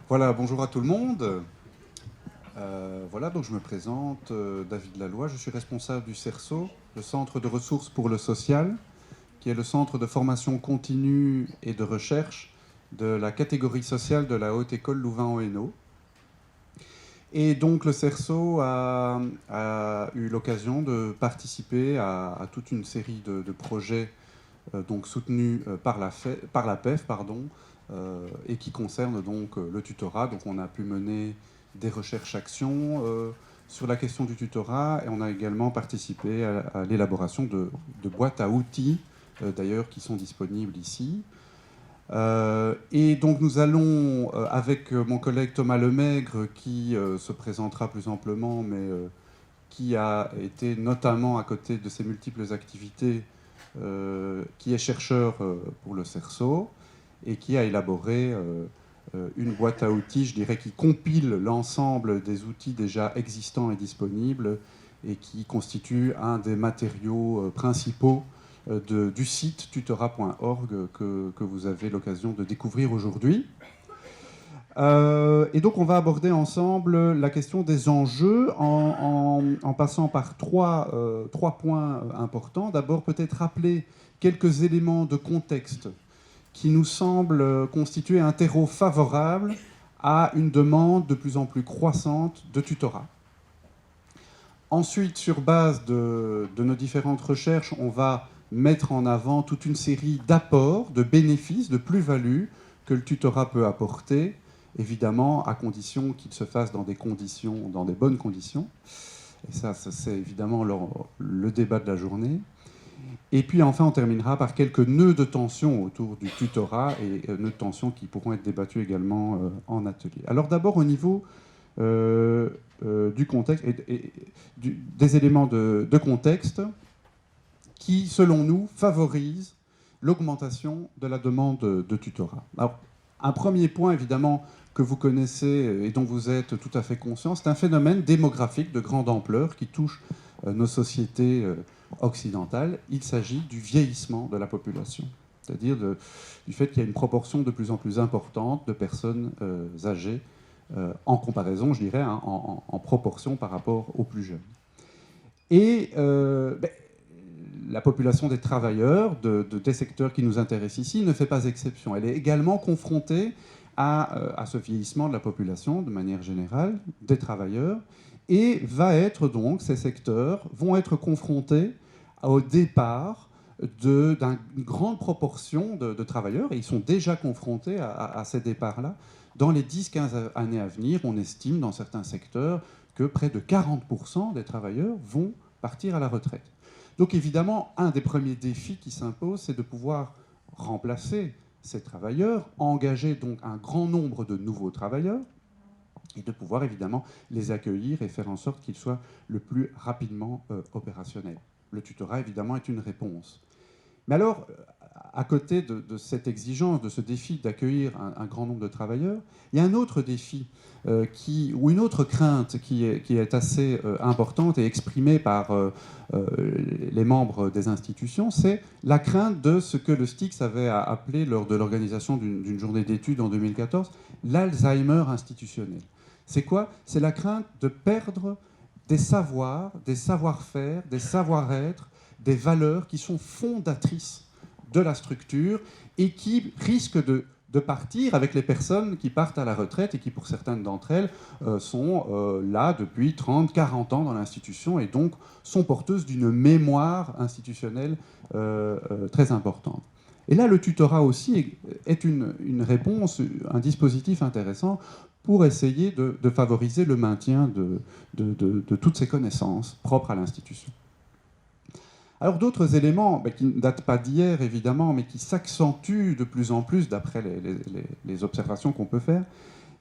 Voilà, bonjour à tout le monde. Voilà, donc je me présente, David Laloy, je suis responsable du CERSO, le Centre de ressources pour le social, qui est le centre de formation continue et de recherche de la catégorie sociale de la Haute École Louvain-en-Hainaut. Et donc le CERSO a eu l'occasion de participer à toute une série de projets donc soutenus par la PEF, pardon, et qui concernent donc le tutorat. Donc on a pu mener des recherches-actions sur la question du tutorat et on a également participé à l'élaboration de boîtes à outils, d'ailleurs, qui sont disponibles ici. Et donc nous allons, avec mon collègue Thomas Lemaigre, qui se présentera plus amplement, mais qui a été notamment, à côté de ses multiples activités, qui est chercheur pour le CERSO et qui a élaboré une boîte à outils, je dirais, qui compile l'ensemble des outils déjà existants et disponibles et qui constitue un des matériaux principaux du site tutorat.org que vous avez l'occasion de découvrir aujourd'hui. Et donc on va aborder ensemble la question des enjeux en passant par trois points importants. D'abord peut-être rappeler quelques éléments de contexte qui nous semblent constituer un terreau favorable à une demande de plus en plus croissante de tutorat. Ensuite, sur base de nos différentes recherches, on va mettre en avant toute une série d'apports, de bénéfices, de plus-values que le tutorat peut apporter, évidemment à condition qu'il se fasse dans des bonnes conditions. Et ça c'est évidemment le débat de la journée. Et puis enfin, on terminera par quelques nœuds de tension autour du tutorat et nœuds de tension qui pourront être débattus également en atelier. Alors d'abord au niveau du contexte et des éléments de contexte qui, selon nous, favorisent l'augmentation de la demande de tutorat. Alors, un premier point, évidemment, que vous connaissez et dont vous êtes tout à fait conscient, c'est un phénomène démographique de grande ampleur qui touche nos sociétés occidentales. Il s'agit du vieillissement de la population, c'est-à-dire du fait qu'il y a une proportion de plus en plus importante de personnes âgées en comparaison, je dirais, hein, en proportion par rapport aux plus jeunes. Et la population des travailleurs des secteurs qui nous intéressent ici ne fait pas exception. Elle est également confrontée à ce vieillissement de la population de manière générale, des travailleurs, et ces secteurs vont être confrontés au départ d'une grande proportion de travailleurs, et ils sont déjà confrontés à ces départs-là. Dans les 10-15 années à venir, on estime dans certains secteurs que près de 40% des travailleurs vont partir à la retraite. Donc évidemment, un des premiers défis qui s'impose, c'est de pouvoir remplacer ces travailleurs, engager donc un grand nombre de nouveaux travailleurs, et de pouvoir évidemment les accueillir et faire en sorte qu'ils soient le plus rapidement opérationnels. Le tutorat, évidemment, est une réponse. Mais alors, à côté de cette exigence, de ce défi d'accueillir un grand nombre de travailleurs, il y a un autre défi ou une autre crainte qui est assez importante et exprimée par les membres des institutions, c'est la crainte de ce que le STIX avait appelé, lors de l'organisation d'une journée d'études en 2014, l'Alzheimer institutionnel. C'est quoi? C'est la crainte de perdre des savoirs, des savoir-faire, des savoir-être, des valeurs qui sont fondatrices de la structure et qui risquent de partir avec les personnes qui partent à la retraite et qui, pour certaines d'entre elles, sont là depuis 30, 40 ans dans l'institution et donc sont porteuses d'une mémoire institutionnelle très importante. Et là, le tutorat aussi est une réponse, un dispositif intéressant pour essayer de favoriser le maintien de toutes ces connaissances propres à l'institution. Alors d'autres éléments qui ne datent pas d'hier, évidemment, mais qui s'accentuent de plus en plus d'après les observations qu'on peut faire,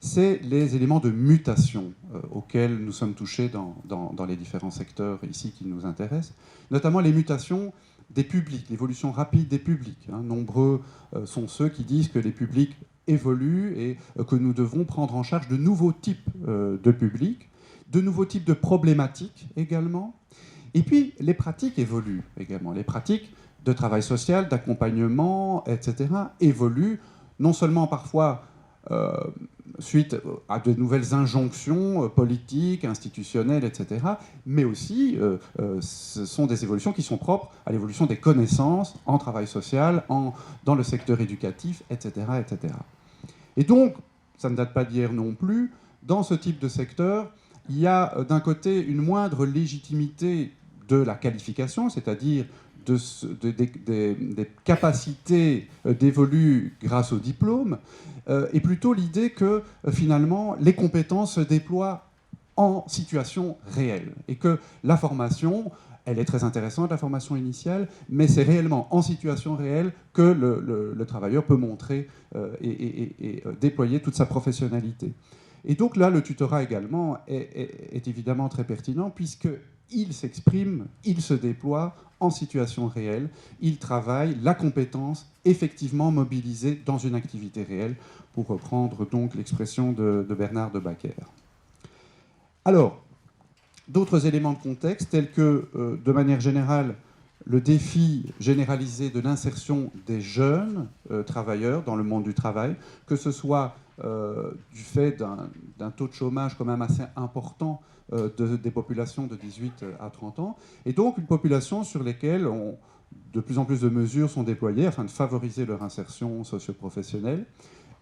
c'est les éléments de mutation auxquels nous sommes touchés dans les différents secteurs ici qui nous intéressent, notamment les mutations des publics, l'évolution rapide des publics. Nombreux sont ceux qui disent que les publics évoluent et que nous devons prendre en charge de nouveaux types de publics, de nouveaux types de problématiques également. Et puis, les pratiques évoluent également. Les pratiques de travail social, d'accompagnement, etc., évoluent, non seulement parfois suite à de nouvelles injonctions politiques, institutionnelles, etc. Mais aussi, ce sont des évolutions qui sont propres à l'évolution des connaissances en travail social, dans le secteur éducatif, etc., etc. Et donc, ça ne date pas d'hier non plus, dans ce type de secteur, il y a d'un côté une moindre légitimité de la qualification, c'est-à-dire des capacités dévolues grâce au diplôme, et plutôt l'idée que finalement les compétences se déploient en situation réelle et que la formation, elle est très intéressante, la formation initiale, mais c'est réellement en situation réelle que le travailleur peut montrer et déployer toute sa professionnalité. Et donc là, le tutorat également est évidemment très pertinent puisqu'il s'exprime, il se déploie en situation réelle, il travaille la compétence effectivement mobilisée dans une activité réelle, pour reprendre donc l'expression de Bernard de Backer. Alors, d'autres éléments de contexte, tels que, de manière générale, le défi généralisé de l'insertion des jeunes travailleurs dans le monde du travail, que ce soit du fait d'un taux de chômage quand même assez important des populations de 18 à 30 ans, et donc une population sur laquelle de plus en plus de mesures sont déployées afin de favoriser leur insertion socio-professionnelle.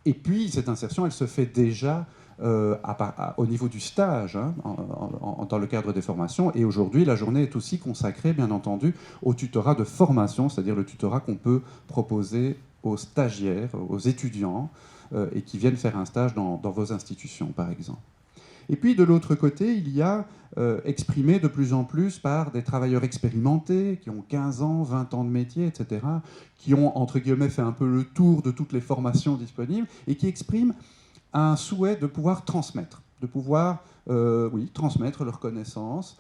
Et puis, cette insertion, elle se fait déjà au niveau du stage, hein, dans le cadre des formations. Et aujourd'hui, la journée est aussi consacrée, bien entendu, au tutorat de formation, c'est-à-dire le tutorat qu'on peut proposer aux stagiaires, aux étudiants, et qui viennent faire un stage dans vos institutions, par exemple. Et puis, de l'autre côté, il y a exprimé de plus en plus par des travailleurs expérimentés, qui ont 15 ans, 20 ans de métier, etc., qui ont, entre guillemets, fait un peu le tour de toutes les formations disponibles, et qui expriment un souhait de pouvoir transmettre, de pouvoir transmettre leurs connaissances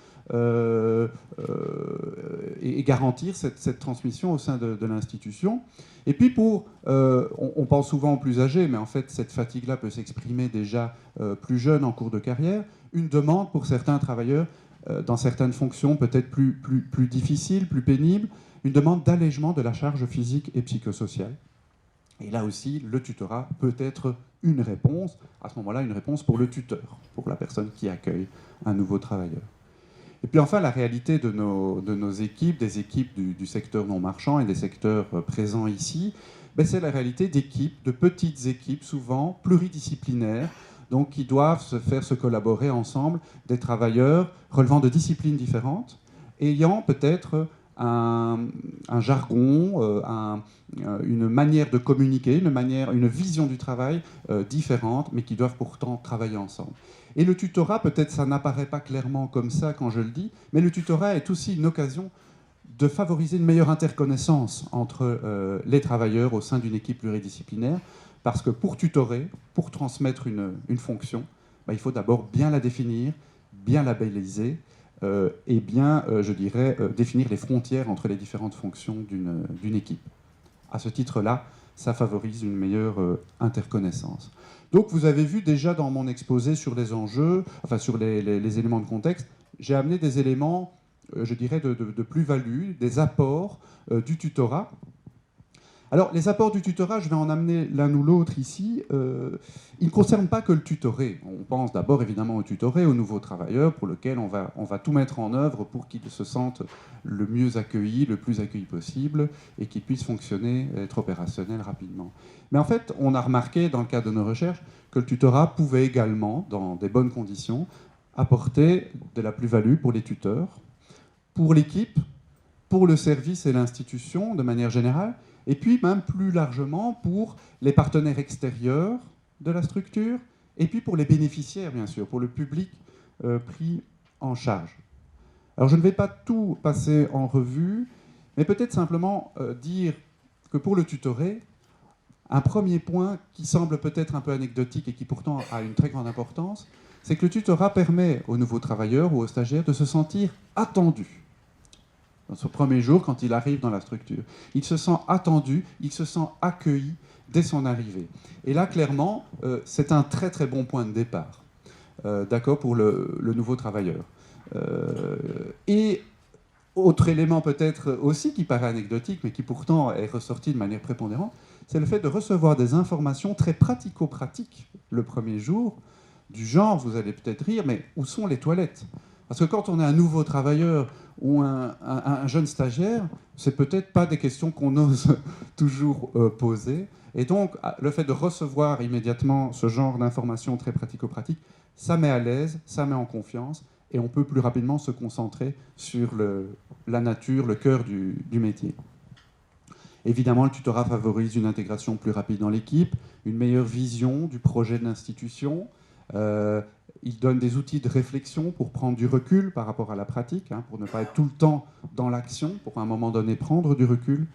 et garantir cette transmission au sein de l'institution. Et puis on pense souvent aux plus âgés, mais en fait cette fatigue-là peut s'exprimer déjà plus jeune en cours de carrière, une demande pour certains travailleurs dans certaines fonctions peut-être plus difficiles, plus pénibles, une demande d'allègement de la charge physique et psychosociale. Et là aussi, le tutorat peut être une réponse, à ce moment-là, une réponse pour le tuteur, pour la personne qui accueille un nouveau travailleur. Et puis enfin, la réalité de nos équipes, des équipes du secteur non marchand et des secteurs présents ici, c'est la réalité d'équipes, de petites équipes, souvent pluridisciplinaires, donc qui doivent se collaborer ensemble, des travailleurs relevant de disciplines différentes, ayant peut-être un jargon, une manière de communiquer, une vision du travail différente, mais qui doivent pourtant travailler ensemble. Et le tutorat, peut-être ça n'apparaît pas clairement comme ça quand je le dis, mais le tutorat est aussi une occasion de favoriser une meilleure interconnaissance entre les travailleurs au sein d'une équipe pluridisciplinaire, parce que pour tutorer, pour transmettre une fonction, il faut d'abord bien la définir, bien la labelliser, et bien, je dirais, définir les frontières entre les différentes fonctions d'une équipe. À ce titre-là, ça favorise une meilleure interconnaissance. Donc vous avez vu déjà dans mon exposé sur les enjeux, enfin sur les éléments de contexte, j'ai amené des éléments, je dirais, de plus-value, des apports du tutorat. Alors, les apports du tutorat, je vais en amener l'un ou l'autre ici. Ils ne concernent pas que le tutoré. On pense d'abord évidemment au tutoré, aux nouveaux travailleurs, pour lesquels on va tout mettre en œuvre pour qu'ils se sentent le mieux accueillis, le plus accueillis possible, et qu'ils puissent fonctionner, être opérationnels rapidement. Mais en fait, on a remarqué dans le cadre de nos recherches que le tutorat pouvait également, dans des bonnes conditions, apporter de la plus-value pour les tuteurs, pour l'équipe, pour le service et l'institution de manière générale, et puis même plus largement pour les partenaires extérieurs de la structure, et puis pour les bénéficiaires, bien sûr, pour le public pris en charge. Alors je ne vais pas tout passer en revue, mais peut-être simplement dire que pour le tutoré, un premier point qui semble peut-être un peu anecdotique et qui pourtant a une très grande importance, c'est que le tutorat permet aux nouveaux travailleurs ou aux stagiaires de se sentir attendus. Dans ce premier jour, quand il arrive dans la structure, il se sent attendu, il se sent accueilli dès son arrivée. Et là, clairement, c'est un très très bon point de départ, d'accord, pour le nouveau travailleur. Et autre élément peut-être aussi qui paraît anecdotique, mais qui pourtant est ressorti de manière prépondérante, c'est le fait de recevoir des informations très pratico-pratiques le premier jour, du genre, vous allez peut-être rire, mais où sont les toilettes? Parce que quand on est un nouveau travailleur ou un jeune stagiaire, c'est peut-être pas des questions qu'on ose toujours poser. Et donc, le fait de recevoir immédiatement ce genre d'informations très pratico-pratiques, ça met à l'aise, ça met en confiance, et on peut plus rapidement se concentrer sur la nature, le cœur du métier. Évidemment, le tutorat favorise une intégration plus rapide dans l'équipe, une meilleure vision du projet de l'institution. Il donne des outils de réflexion pour prendre du recul par rapport à la pratique, pour ne pas être tout le temps dans l'action, pour à un moment donné prendre du recul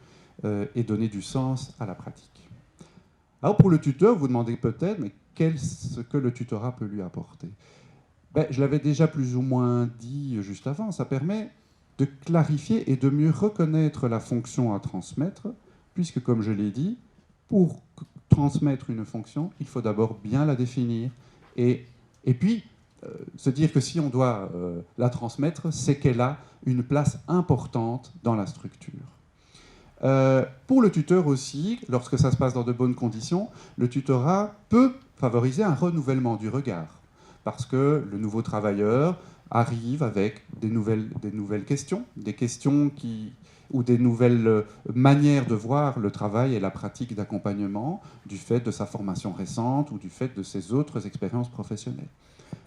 et donner du sens à la pratique. Alors pour le tuteur, vous demandez peut-être, mais qu'est-ce que le tutorat peut lui apporter? Je l'avais déjà plus ou moins dit juste avant, ça permet de clarifier et de mieux reconnaître la fonction à transmettre, puisque, comme je l'ai dit, pour transmettre une fonction, il faut d'abord bien la définir, et puis se dire que si on doit la transmettre, c'est qu'elle a une place importante dans la structure. Pour le tuteur aussi, lorsque ça se passe dans de bonnes conditions, le tutorat peut favoriser un renouvellement du regard, parce que le nouveau travailleur arrive avec des nouvelles questions, des questions ou des nouvelles manières de voir le travail et la pratique d'accompagnement du fait de sa formation récente ou du fait de ses autres expériences professionnelles.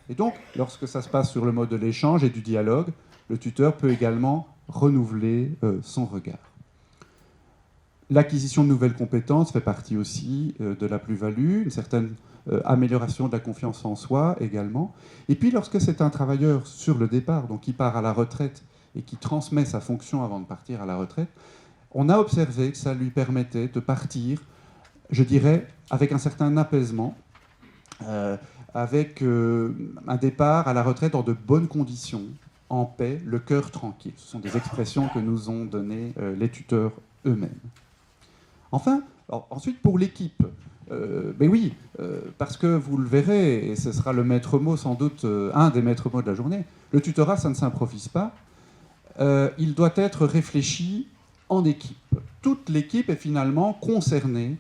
Et donc, lorsque ça se passe sur le mode de l'échange et du dialogue, le tuteur peut également renouveler son regard. L'acquisition de nouvelles compétences fait partie aussi de la plus-value, une certaine amélioration de la confiance en soi également. Et puis lorsque c'est un travailleur sur le départ, donc qui part à la retraite et qui transmet sa fonction avant de partir à la retraite, on a observé que ça lui permettait de partir, je dirais, avec un certain apaisement, avec un départ à la retraite dans de bonnes conditions, en paix, le cœur tranquille. Ce sont des expressions que nous ont données les tuteurs eux-mêmes. Enfin, ensuite pour l'équipe, parce que vous le verrez, et ce sera le maître mot sans doute, un des maîtres mots de la journée, le tutorat, ça ne s'improvise pas, il doit être réfléchi en équipe. Toute l'équipe est finalement concernée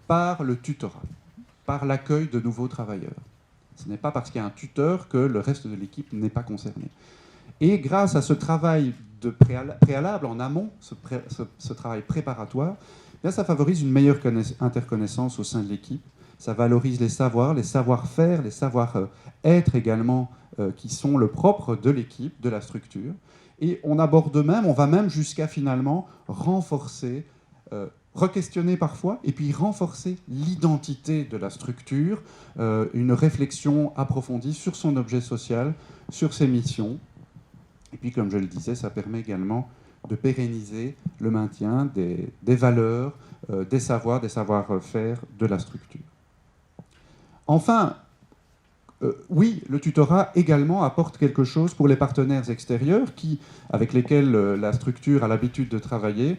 par le tutorat, par l'accueil de nouveaux travailleurs. Ce n'est pas parce qu'il y a un tuteur que le reste de l'équipe n'est pas concerné. Et grâce à ce travail de préalable en amont, ce travail préparatoire, bien, ça favorise une meilleure interconnaissance au sein de l'équipe. Ça valorise les savoirs, les savoir-faire, les savoir-être également, qui sont le propre de l'équipe, de la structure. Et on va même jusqu'à finalement renforcer, re-questionner parfois, et puis renforcer l'identité de la structure, une réflexion approfondie sur son objet social, sur ses missions. Et puis, comme je le disais, ça permet également de pérenniser le maintien des valeurs, des savoir-faire de la structure. Enfin, oui, le tutorat également apporte quelque chose pour les partenaires extérieurs avec lesquels la structure a l'habitude de travailler.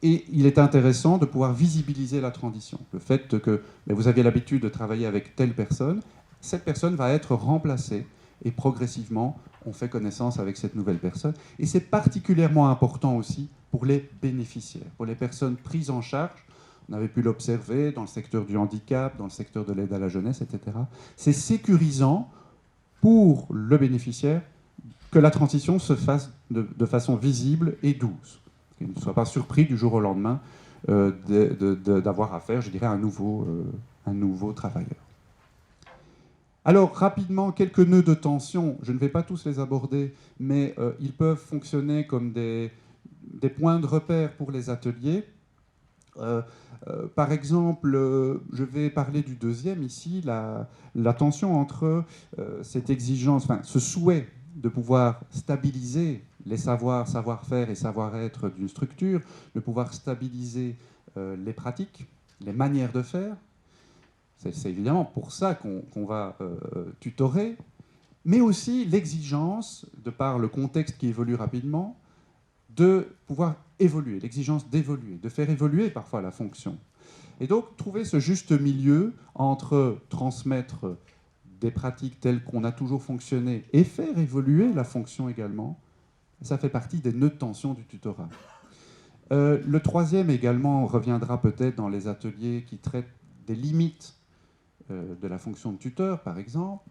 Et il est intéressant de pouvoir visibiliser la transition. Le fait que vous aviez l'habitude de travailler avec telle personne, cette personne va être remplacée et progressivement, on fait connaissance avec cette nouvelle personne. Et c'est particulièrement important aussi pour les bénéficiaires, pour les personnes prises en charge. On avait pu l'observer dans le secteur du handicap, dans le secteur de l'aide à la jeunesse, etc. C'est sécurisant pour le bénéficiaire que la transition se fasse de façon visible et douce. Qu'il ne soit pas surpris du jour au lendemain d'avoir affaire, je dirais, à un nouveau travailleur. Alors, rapidement, quelques nœuds de tension. Je ne vais pas tous les aborder, mais ils peuvent fonctionner comme des points de repère pour les ateliers. Par exemple, je vais parler du deuxième ici, la tension entre cette exigence, ce souhait de pouvoir stabiliser les savoir-faire et savoir-être d'une structure, de pouvoir stabiliser les pratiques, les manières de faire. C'est évidemment pour ça qu'on va tutorer, mais aussi l'exigence, de par le contexte qui évolue rapidement, de pouvoir évoluer, l'exigence d'évoluer, de faire évoluer parfois la fonction. Et donc, trouver ce juste milieu entre transmettre des pratiques telles qu'on a toujours fonctionné et faire évoluer la fonction également, ça fait partie des nœuds de tension du tutorat. Le troisième également reviendra peut-être dans les ateliers qui traitent des limites de la fonction de tuteur, par exemple.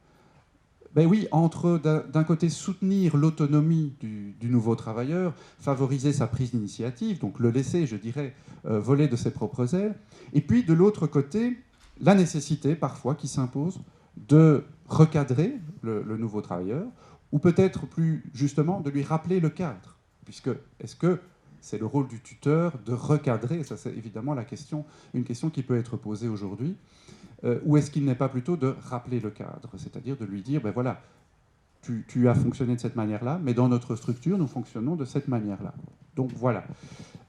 Ben oui, entre d'un côté soutenir l'autonomie du nouveau travailleur, favoriser sa prise d'initiative, donc le laisser, je dirais, voler de ses propres ailes, et puis de l'autre côté, la nécessité parfois qui s'impose de recadrer le nouveau travailleur, ou peut-être plus justement de lui rappeler le cadre, puisque est-ce que c'est le rôle du tuteur de recadrer, ça c'est évidemment une question qui peut être posée aujourd'hui, ou est-ce qu'il n'est pas plutôt de rappeler le cadre, c'est-à-dire de lui dire, ben voilà, tu as fonctionné de cette manière-là, mais dans notre structure, nous fonctionnons de cette manière-là. Donc voilà.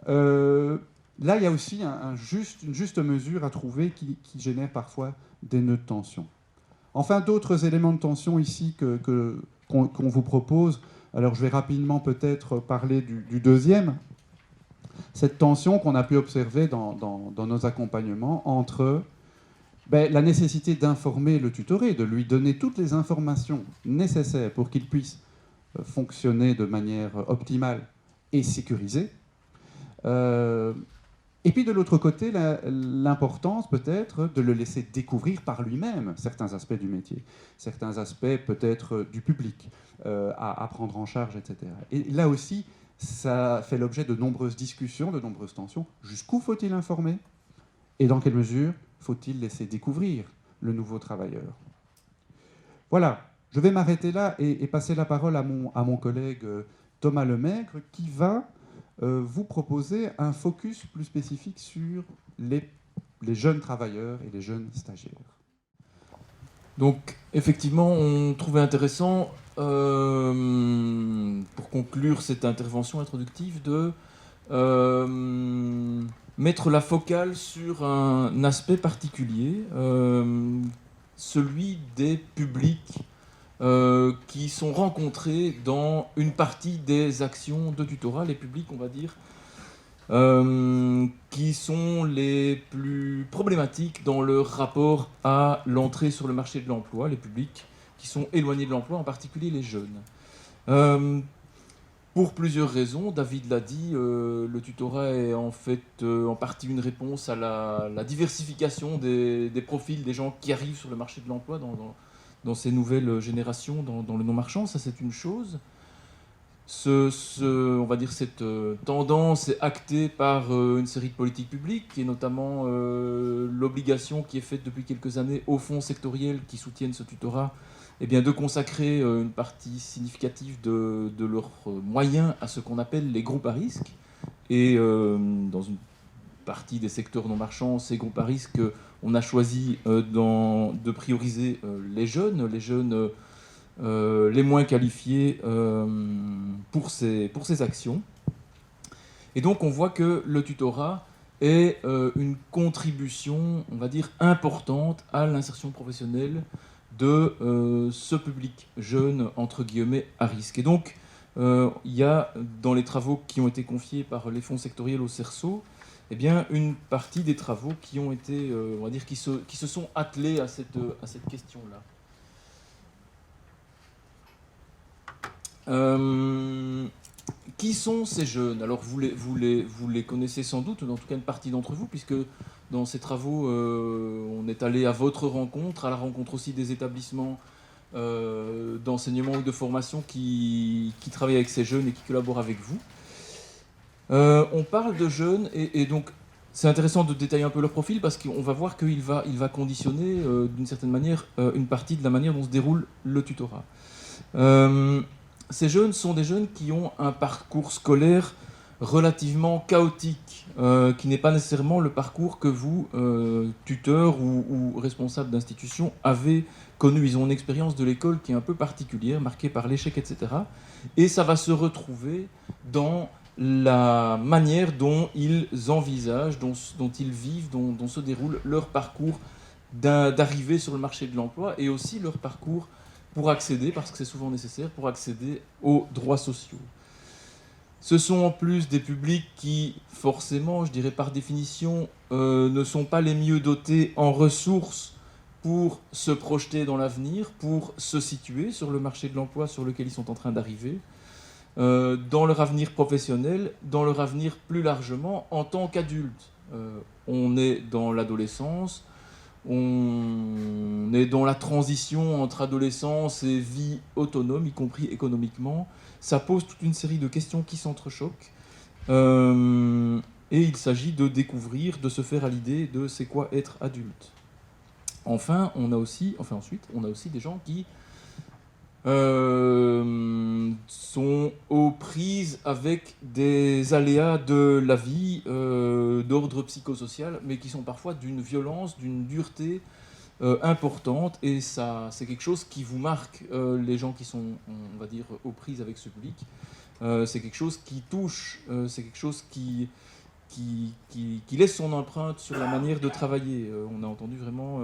Là, il y a aussi une juste mesure à trouver qui génère parfois des nœuds de tension. Enfin, d'autres éléments de tension ici qu'on vous propose. Alors, je vais rapidement peut-être parler du deuxième. Cette tension qu'on a pu observer dans nos accompagnements entre la nécessité d'informer le tutoré, de lui donner toutes les informations nécessaires pour qu'il puisse fonctionner de manière optimale et sécurisée. Et puis de l'autre côté, l'importance peut-être de le laisser découvrir par lui-même certains aspects du métier, certains aspects peut-être du public à prendre en charge, etc. Et là aussi, ça fait l'objet de nombreuses discussions, de nombreuses tensions. Jusqu'où faut-il informer ? Et dans quelle mesure faut-il laisser découvrir le nouveau travailleur ? Voilà, je vais m'arrêter là et passer la parole à mon collègue Thomas Lemaigre qui va vous proposer un focus plus spécifique sur les jeunes travailleurs et les jeunes stagiaires. Donc, effectivement, on trouvait intéressant, pour conclure cette intervention introductive, de mettre la focale sur un aspect particulier, celui des publics qui sont rencontrés dans une partie des actions de tutorat, les publics, on va dire, qui sont les plus problématiques dans leur rapport à l'entrée sur le marché de l'emploi, les publics qui sont éloignés de l'emploi, en particulier les jeunes. Pour plusieurs raisons, David l'a dit, le tutorat est en fait en partie une réponse à la diversification des profils des gens qui arrivent sur le marché de l'emploi dans ces nouvelles générations, dans le non-marchand, ça c'est une chose. On va dire cette tendance est actée par une série de politiques publiques, et notamment l'obligation qui est faite depuis quelques années aux fonds sectoriels qui soutiennent ce tutorat, de consacrer une partie significative de leurs moyens à ce qu'on appelle les groupes à risque. Et dans une partie des secteurs non marchands, ces groupes à risque, on a choisi de prioriser les jeunes les moins qualifiés pour ces actions. Et donc on voit que le tutorat est une contribution, on va dire, importante à l'insertion professionnelle de ce public jeune, entre guillemets, à risque. Et donc il y a dans les travaux qui ont été confiés par les fonds sectoriels au CERSO, une partie des travaux qui ont été, on va dire, qui se sont attelés à cette question-là. Qui sont ces jeunes ? Alors vous les connaissez sans doute, en tout cas une partie d'entre vous, puisque dans ces travaux, on est allé à votre rencontre, à la rencontre aussi des établissements d'enseignement ou de formation qui travaillent avec ces jeunes et qui collaborent avec vous. On parle de jeunes, et donc c'est intéressant de détailler un peu leur profil, parce qu'on va voir qu'il va conditionner d'une certaine manière une partie de la manière dont se déroule le tutorat. Ces jeunes sont des jeunes qui ont un parcours scolaire relativement chaotique, qui n'est pas nécessairement le parcours que vous, tuteurs ou responsables d'institutions, avez connu. Ils ont une expérience de l'école qui est un peu particulière, marquée par l'échec, etc. Et ça va se retrouver dans la manière dont ils envisagent, dont ils vivent, dont se déroule leur parcours d'arrivée sur le marché de l'emploi, et aussi leur parcours pour accéder, parce que c'est souvent nécessaire, pour accéder aux droits sociaux. Ce sont en plus des publics qui, forcément, je dirais par définition, ne sont pas les mieux dotés en ressources pour se projeter dans l'avenir, pour se situer sur le marché de l'emploi sur lequel ils sont en train d'arriver, dans leur avenir professionnel, dans leur avenir plus largement en tant qu'adultes. On est dans l'adolescence, on on est dans la transition entre adolescence et vie autonome, y compris économiquement. Ça pose toute une série de questions qui s'entrechoquent. Et il s'agit de découvrir, de se faire à l'idée de c'est quoi être adulte. Ensuite, on a aussi des gens qui sont aux prises avec des aléas de la vie d'ordre psychosocial, mais qui sont parfois d'une violence, d'une dureté importante, et ça, c'est quelque chose qui vous marque, les gens qui sont, on va dire, aux prises avec ce public. C'est quelque chose qui touche, c'est quelque chose qui laisse son empreinte sur la manière de travailler. On a entendu vraiment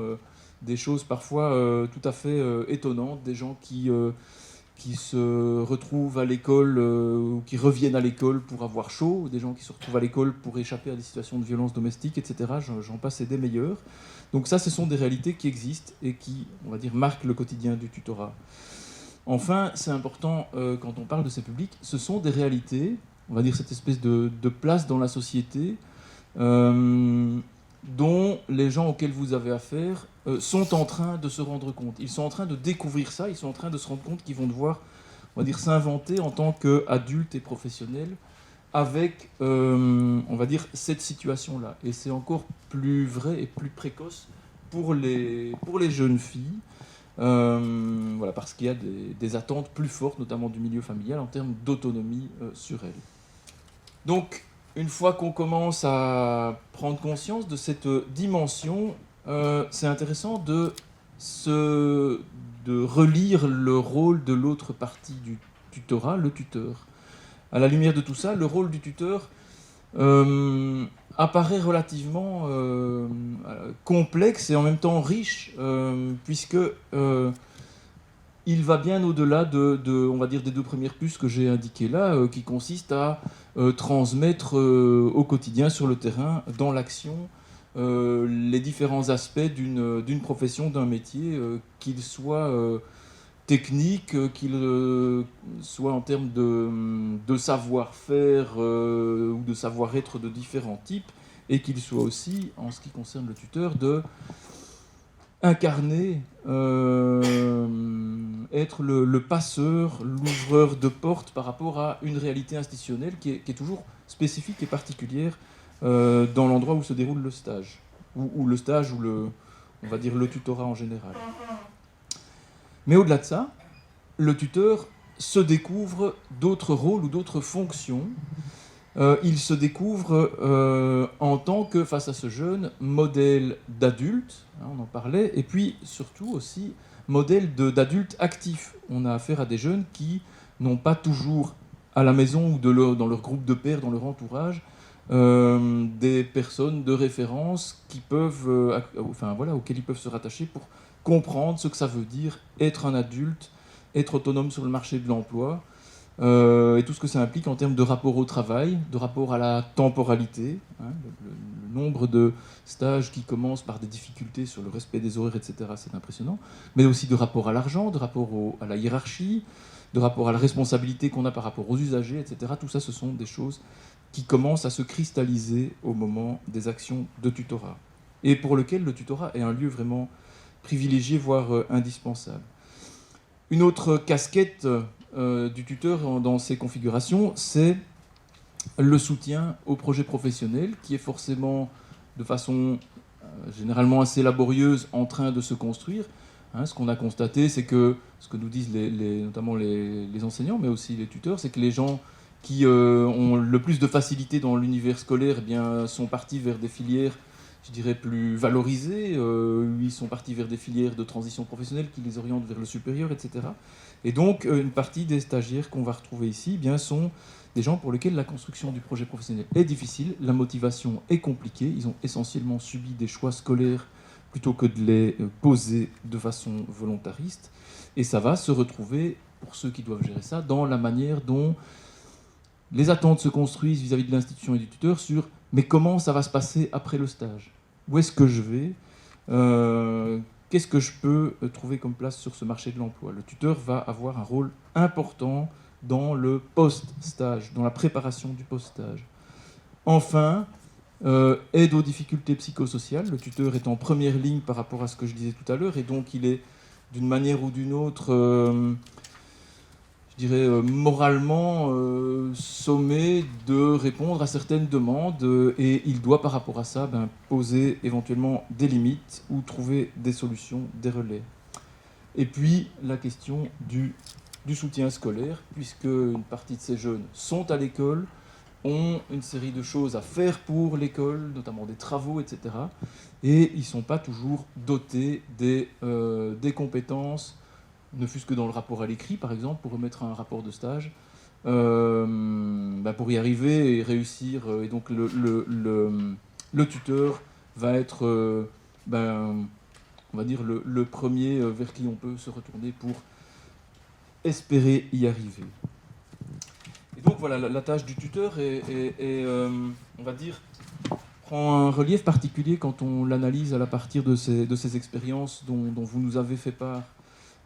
des choses parfois tout à fait étonnantes, des gens qui se retrouvent à l'école ou qui reviennent à l'école pour avoir chaud, des gens qui se retrouvent à l'école pour échapper à des situations de violence domestique, etc. J'en passe et des meilleurs. Donc ça, ce sont des réalités qui existent et qui, on va dire, marquent le quotidien du tutorat. Enfin, c'est important quand on parle de ces publics, ce sont des réalités, on va dire cette espèce de place dans la société dont les gens auxquels vous avez affaire sont en train de se rendre compte. Ils sont en train de découvrir ça, ils sont en train de se rendre compte qu'ils vont devoir, on va dire, s'inventer en tant qu'adultes et professionnels avec, on va dire, cette situation-là. Et c'est encore plus vrai et plus précoce pour les jeunes filles, voilà, parce qu'il y a des attentes plus fortes, notamment du milieu familial, en termes d'autonomie sur elles. Donc, une fois qu'on commence à prendre conscience de cette dimension, c'est intéressant de relire le rôle de l'autre partie du tutorat, le tuteur. À la lumière de tout ça, le rôle du tuteur apparaît relativement complexe et en même temps riche, puisque il va bien au-delà on va dire, des deux premières puces que j'ai indiquées là, qui consistent à transmettre au quotidien, sur le terrain, dans l'action, les différents aspects d'une profession, d'un métier, qu'il soit technique, qu'il soit en termes de savoir-faire ou de savoir-être de différents types, et qu'il soit aussi, en ce qui concerne le tuteur, de incarner, être le passeur, l'ouvreur de porte par rapport à une réalité institutionnelle qui est toujours spécifique et particulière dans l'endroit où se déroule le stage, ou le stage, ou on va dire le tutorat en général. Mais au-delà de ça, le tuteur se découvre d'autres rôles ou d'autres fonctions. Il se découvre en tant que, face à ce jeune, modèle d'adulte, hein, on en parlait, et puis surtout aussi modèle d'adulte actif. On a affaire à des jeunes qui n'ont pas toujours à la maison ou dans leur groupe de pairs, dans leur entourage, des personnes de référence qui peuvent, auxquelles ils peuvent se rattacher pour comprendre ce que ça veut dire être un adulte, être autonome sur le marché de l'emploi, et tout ce que ça implique en termes de rapport au travail, de rapport à la temporalité, hein, le nombre de stages qui commencent par des difficultés sur le respect des horaires, etc., c'est impressionnant, mais aussi de rapport à l'argent, de rapport à la hiérarchie, de rapport à la responsabilité qu'on a par rapport aux usagers, etc. Tout ça, ce sont des choses qui commencent à se cristalliser au moment des actions de tutorat, et pour lequel le tutorat est un lieu vraiment privilégié, voire indispensable. Une autre casquette du tuteur dans ces configurations, c'est le soutien au projet professionnel, qui est forcément, de façon généralement assez laborieuse, en train de se construire. Hein, ce qu'on a constaté, c'est que, ce que nous disent notamment les enseignants, mais aussi les tuteurs, c'est que les gens qui ont le plus de facilité dans l'univers scolaire, eh bien, sont partis vers des filières, je dirais, plus valorisées. Ils sont partis vers des filières de transition professionnelle qui les orientent vers le supérieur, etc. Et donc, une partie des stagiaires qu'on va retrouver ici, eh bien, sont des gens pour lesquels la construction du projet professionnel est difficile, la motivation est compliquée, ils ont essentiellement subi des choix scolaires plutôt que de les poser de façon volontariste. Et ça va se retrouver, pour ceux qui doivent gérer ça, dans la manière dont les attentes se construisent vis-à-vis de l'institution et du tuteur sur « mais comment ça va se passer après le stage ? Où est-ce que je vais ? Qu'est-ce que je peux trouver comme place sur ce marché de l'emploi ?» Le tuteur va avoir un rôle important dans le post-stage, dans la préparation du post-stage. Enfin, aide aux difficultés psychosociales. Le tuteur est en première ligne par rapport à ce que je disais tout à l'heure, et donc il est d'une manière ou d'une autre, je dirais, moralement sommé de répondre à certaines demandes, et il doit par rapport à ça poser éventuellement des limites ou trouver des solutions, des relais. Et puis la question du soutien scolaire, puisque une partie de ces jeunes sont à l'école, ont une série de choses à faire pour l'école, notamment des travaux, etc. Et ils ne sont pas toujours dotés des compétences, ne fût-ce que dans le rapport à l'écrit, par exemple, pour remettre un rapport de stage, pour y arriver et réussir. Et donc le tuteur va être, on va dire, le premier vers qui on peut se retourner pour espérer y arriver. Et donc voilà, la tâche du tuteur on va dire, prend un relief particulier quand on l'analyse à partir de ces expériences dont vous nous avez fait part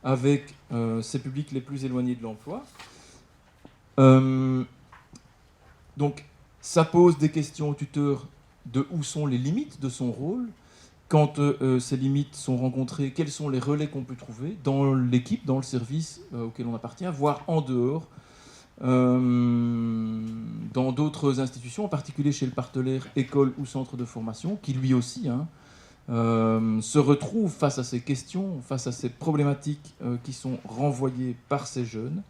avec ces publics les plus éloignés de l'emploi. Donc ça pose des questions au tuteur de où sont les limites de son rôle. Quand ces limites sont rencontrées, quels sont les relais qu'on peut trouver dans l'équipe, dans le service auquel on appartient, voire en dehors, dans d'autres institutions, en particulier chez le partenaire école ou centre de formation, qui lui aussi se retrouve face à ces questions, face à ces problématiques qui sont renvoyées par ces jeunes.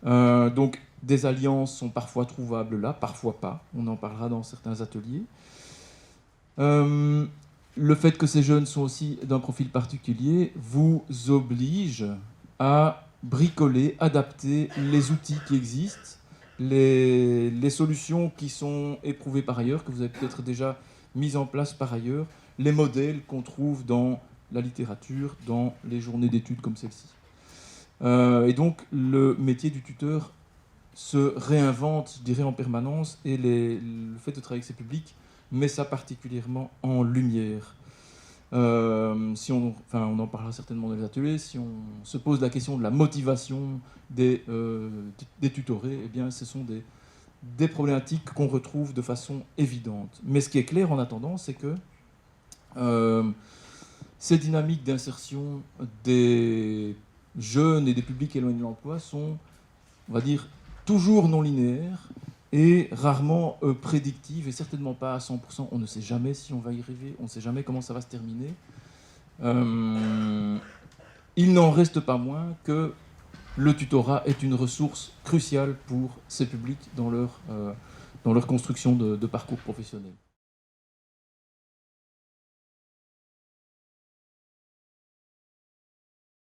Donc des alliances sont parfois trouvables là, parfois pas. On en parlera dans certains ateliers. Le fait que ces jeunes sont aussi d'un profil particulier vous oblige à bricoler, adapter les outils qui existent, les solutions qui sont éprouvées par ailleurs, que vous avez peut-être déjà mises en place par ailleurs, les modèles qu'on trouve dans la littérature, dans les journées d'études comme celle-ci. Et donc le métier du tuteur se réinvente, je dirais, en permanence, et le fait de travailler avec ces publics met ça particulièrement en lumière. On en parlera certainement dans les ateliers, si on se pose la question de la motivation des tutorés, eh bien, ce sont des problématiques qu'on retrouve de façon évidente. Mais ce qui est clair en attendant, c'est que ces dynamiques d'insertion des jeunes et des publics éloignés de l'emploi sont, on va dire, toujours non linéaires et rarement prédictives, et certainement pas à 100%. On ne sait jamais si on va y arriver, on ne sait jamais comment ça va se terminer. Il n'en reste pas moins que le tutorat est une ressource cruciale pour ces publics dans leur construction de parcours professionnel.